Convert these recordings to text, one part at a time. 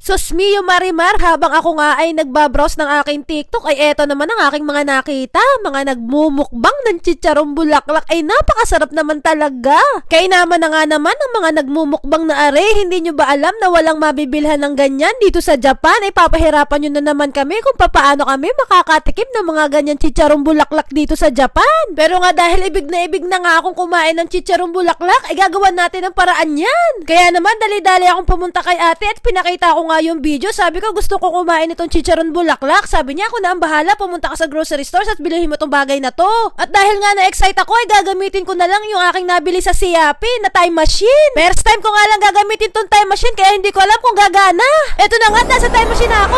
Susmiyo Marimar, habang ako nga ay nagbabrowse ng aking TikTok ay eto naman ang aking mga nakita. Mga nagmumukbang ng chicharong bulaklak ay napakasarap naman talaga. Kaya naman na nga naman ang mga nagmumukbang na are, hindi nyo ba alam na walang mabibilhan ng ganyan dito sa Japan? Ay papahirapan nyo na naman kami kung paano kami makakatikim ng mga ganyan chicharong bulaklak dito sa Japan. Pero nga dahil ibig na nga akong kumain ng chicharong bulaklak, ay gagawan natin ng paraan yan. Kaya naman dali-dali akong pumunta kay ate at pinakita ko nga yung video. Sabi ko gusto ko kumain itong chicharon bulaklak. Sabi niya ako na ang bahala, pumunta ka sa grocery stores at bilhin mo tong bagay na to. At dahil nga na-excite ako ay gagamitin ko na lang yung aking nabili sa Siapi na time machine. First time ko nga lang gagamitin tong time machine kaya hindi ko alam kung gagana. Eto na nga, nasa time machine ako.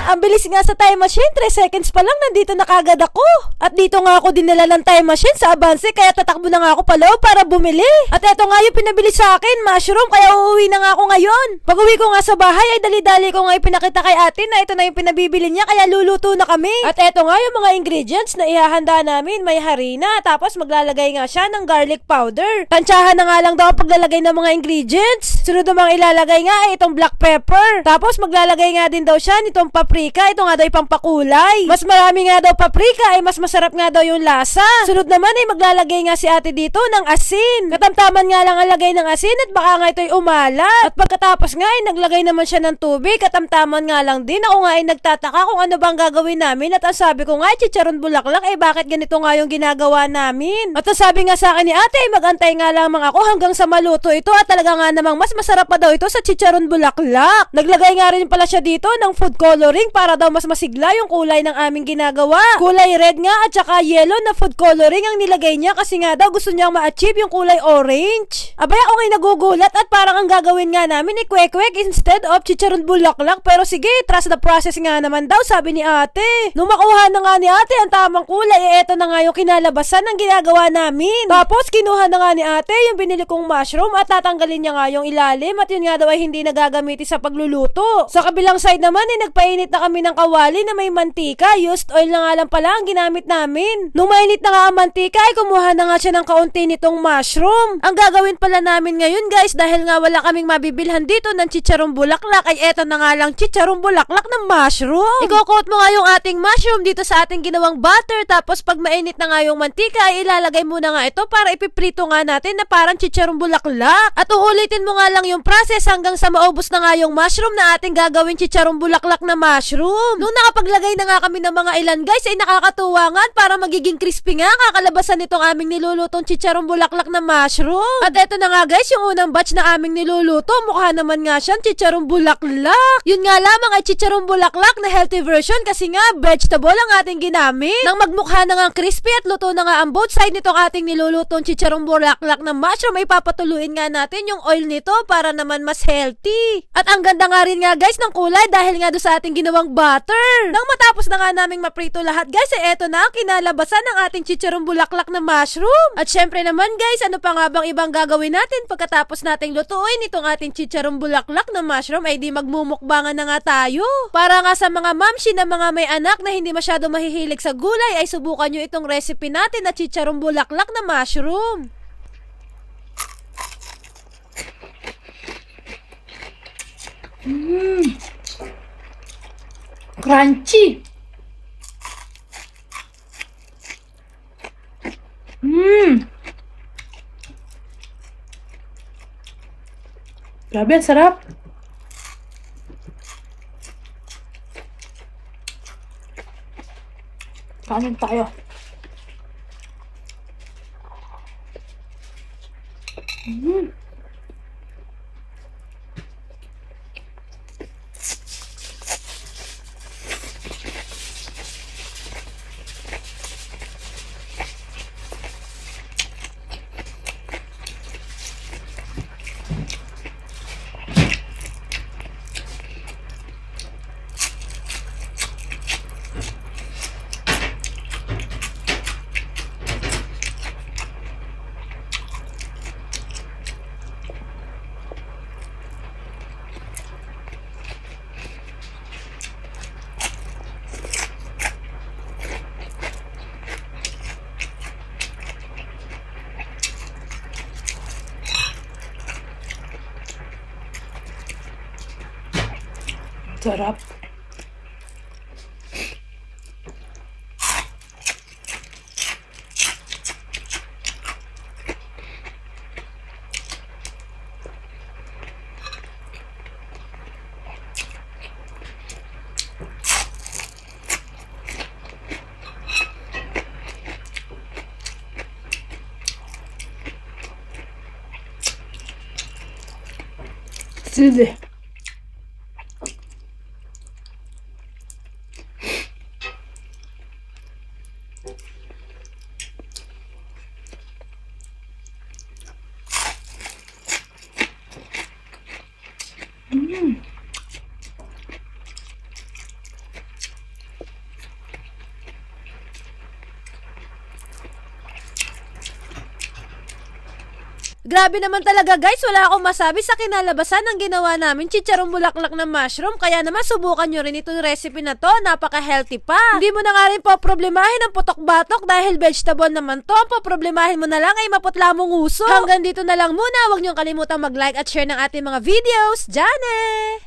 Ang bilis nga sa time machine, 3 seconds pa lang nandito na kagad ako. At dito nga ako dinala ng time machine sa Avance kaya tatakbo na nga ako paloob para bumili. At eto nga yung pinabili sa akin, mushroom, kaya uuwi na nga ako ngayon. Pag uwi ko nga sa bahay ay dali-dali ko nga ipinakita kay ate na ito na yung pinabibili niya kaya luluto na kami. At eto nga yung mga ingredients na ihahanda namin, may harina, tapos maglalagay nga siya ng garlic powder. Tansyahan na nga lang daw ang paglalagay ng mga ingredients. Sunod namang ilalagay nga ay itong black pepper. Tapos maglalagay nga din daw siya nitong paprika, ito nga daw yung pampakulay. Mas marami nga daw paprika ay mas masarap nga daw yung lasa. Sunod naman ay maglalagay nga si ate dito ng asin. Katamtaman nga lang ang lagay ng asin at baka nga ito'y umalat. At pagkatapos nga ay naglagay naman siya ng tubig. Katamtaman nga lang din. Ako nga ay nagtataka kung ano bang gagawin namin. At ang sabi ko nga ay chicharon bulaklak, eh bakit ganito nga yung ginagawa namin? At ang sabi nga sa akin ni ate ay magantay nga lamang ako hanggang sa maluto ito. At talaga nga namang mas masarap pa daw ito sa chicharon bulaklak. Naglagay nga rin pala siya dito ng food coloring para daw mas masigla yung kulay ng aming ginagawa. Kulay red nga at saka yellow na food coloring ang nilagay niya kasi nga daw gusto niyang ma-achieve yung kulay orange. Abay ako ngay nagugulat at parang ang gagawin nga namin ay kwek-kwek instead of chicharon bulaklak. Pero sige, trust the process nga naman daw, sabi ni ate. Nung makuha na nga ni ate ang tamang kulay, eh eto na nga yung kinalabasan ng ginagawa namin. Tapos kinuha na nga ni ate yung binili kong mushroom at tatanggalin niya nga yung ilalim at yun nga daw ay hindi nagagamitin sa pagluluto. Sa kabilang side naman ay nagpainit na kami ng kawali na may mantika. Used oil na nga lang pala ang ginamit namin. Nung mainit na nga ang mantika ay kumuha na nga siya ng kaunti nitong mushroom. Ang gagawin pala namin ngayon guys, dahil nga wala kaming mabibilhan dito ng chicharong bulaklak, ay eto na nga lang chicharong bulaklak ng mushroom. Iko-coat mo nga yung ating mushroom dito sa ating ginawang butter, tapos pag mainit na nga yung mantika ay ilalagay muna nga ito para ipiprito nga natin na parang chicharong bulaklak. At uulitin mo nga lang yung process hanggang sa maubos na nga yung mushroom na ating gagawin chicharong bulaklak na mushroom. Nung nakapaglagay na nga kami ng mga ilan guys ay nakakatuwa nga at para magiging crispy nga kakalabasan nitong aming nilulutong chicharong bulaklak na mushroom. At eto na nga guys yung unang batch na aming niluluto, mukha naman nga siyang chicharong bulaklak. Yun nga lamang ay chicharong bulaklak na healthy version kasi nga vegetable ang ating ginamit. Nang magmukha na nga crispy at luto na nga ang both side nitong ating nilulutong chicharong bulaklak na mushroom ay papatuluin nga natin yung oil nito para naman mas healthy. At ang ganda nga rin nga guys ng kulay dahil nga doon sa ating ginawang butter. Nang matapos na nga naming maprito lahat guys, ay eto na ang kinalabasan ng ating chicharong bulaklak na mushroom. At syempre naman guys, ano pa nga bang ibang gagawin natin pagkatapos nating lutuin itong ating chicharong bulaklak na mushroom ay di magmumukbangan na nga tayo. Para nga sa mga mamshi na mga may anak na hindi masyado mahihilig sa gulay ay subukan nyo itong recipe natin na chicharong bulaklak na mushroom. Crunchy. Grabe, ang sarap. Kanin tayo. Sarap. Sili. Grabe naman talaga guys, wala akong masabi sa kinalabasan ng ginawa namin chicharong bulaklak na mushroom. Kaya naman subukan nyo rin itong recipe na to, napaka-healthy pa. Hindi mo na nga rin po problemahin ang putok-batok dahil vegetable naman to. Ang poproblemahin mo na lang ay maputla mong uso. Hanggang dito na lang muna, huwag nyo kalimutang mag-like at share ng ating mga videos. Jane!